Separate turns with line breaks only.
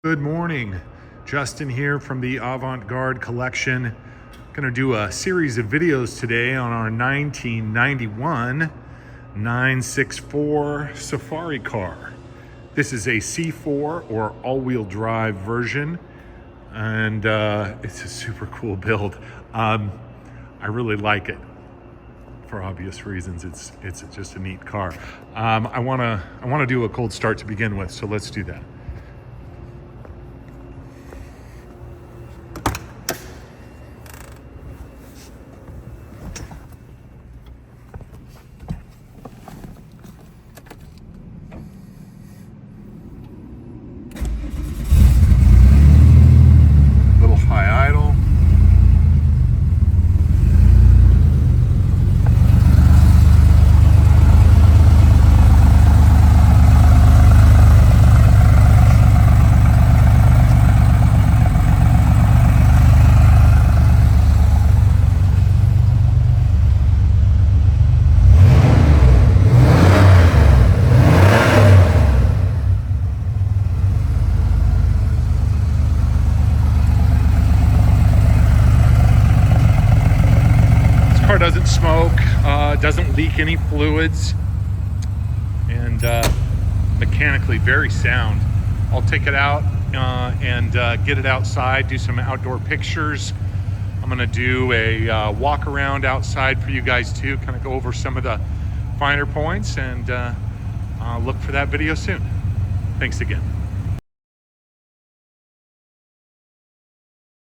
Good morning, Justin here from the Avant-Garde collection. Going to do a series of videos today on our 1991 964 Safari car. This is a C4 or all-wheel drive version, and it's a super cool build. I really like it for obvious reasons. It's just a neat car. I want to do a cold start to begin with, so let's do that. High idle. Car doesn't smoke, doesn't leak any fluids, and mechanically very sound. I'll take it out and get it outside, do some outdoor pictures. I'm gonna do a walk around outside for you guys too, kind of go over some of the finer points, and look for that video soon. Thanks again.